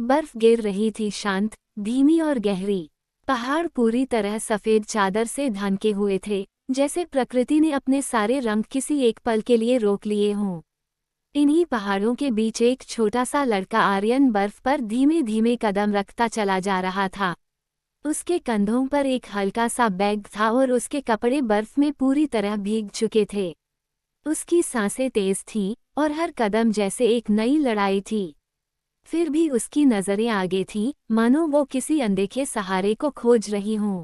बर्फ गिर रही थी, शांत, धीमी और गहरी। पहाड़ पूरी तरह सफेद चादर से ढके हुए थे, जैसे प्रकृति ने अपने सारे रंग किसी एक पल के लिए रोक लिए हों। इन्हीं पहाड़ों के बीच एक छोटा सा लड़का आर्यन बर्फ पर धीमे धीमे कदम रखता चला जा रहा था। उसके कंधों पर एक हल्का सा बैग था और उसके कपड़े बर्फ में पूरी तरह भीग चुके थे। उसकी सांसें तेज थीं और हर कदम जैसे एक नई लड़ाई थी। फिर भी उसकी नजरें आगे थीं, मानो वो किसी अनदेखे सहारे को खोज रही हों।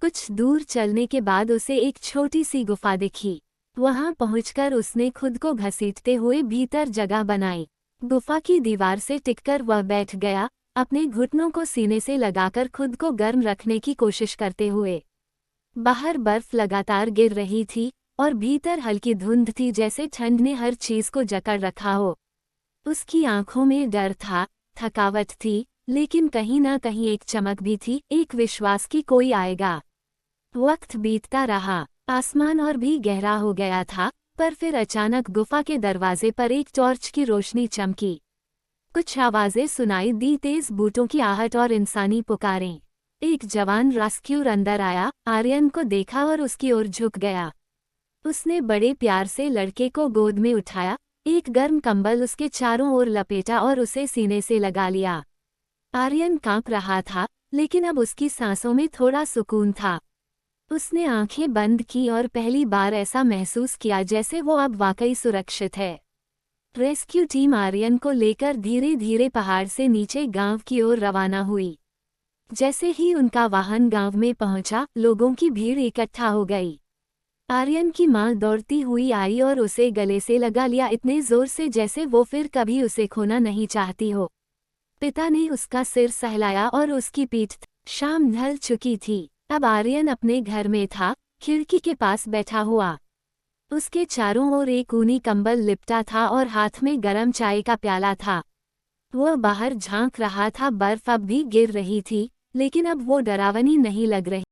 कुछ दूर चलने के बाद उसे एक छोटी सी गुफा दिखी। वहां पहुंचकर उसने खुद को घसीटते हुए भीतर जगह बनाई। गुफा की दीवार से टिककर वह बैठ गया, अपने घुटनों को सीने से लगाकर खुद को गर्म रखने की कोशिश करते हुए। बाहर बर्फ लगातार गिर रही थी और भीतर हल्की धुंध थी, जैसे ठंड ने हर चीज को जकड़ रखा हो। उसकी आंखों में डर था, थकावट थी, लेकिन कहीं ना कहीं एक चमक भी थी, एक विश्वास कि कोई आएगा। वक्त बीतता रहा, आसमान और भी गहरा हो गया था, पर फिर अचानक गुफा के दरवाजे पर एक टॉर्च की रोशनी चमकी। कुछ आवाजें सुनाई दी, तेज बूटों की आहट और इंसानी पुकारें। एक जवान रेस्क्यूअर अंदर आया, आर्यन को देखा और उसकी ओर झुक गया। उसने बड़े प्यार से लड़के को गोद में उठाया, एक गर्म कंबल उसके चारों ओर लपेटा और उसे सीने से लगा लिया। आर्यन कांप रहा था, लेकिन अब उसकी सांसों में थोड़ा सुकून था। उसने आंखें बंद की और पहली बार ऐसा महसूस किया जैसे वो अब वाकई सुरक्षित है। रेस्क्यू टीम आर्यन को लेकर धीरे धीरे पहाड़ से नीचे गांव की ओर रवाना हुई। जैसे ही उनका वाहन गांव में पहुंचा, लोगों की भीड़ इकट्ठा हो गई। आर्यन की मां दौड़ती हुई आई और उसे गले से लगा लिया, इतने जोर से जैसे वो फिर कभी उसे खोना नहीं चाहती हो। पिता ने उसका सिर सहलाया और उसकी पीठ। शाम ढल चुकी थी। अब आर्यन अपने घर में था, खिड़की के पास बैठा हुआ। उसके चारों ओर एक ऊनी कंबल लिपटा था और हाथ में गरम चाय का प्याला था। वह बाहर झांक रहा था, बर्फ अब भी गिर रही थी, लेकिन अब वो डरावनी नहीं लग रही।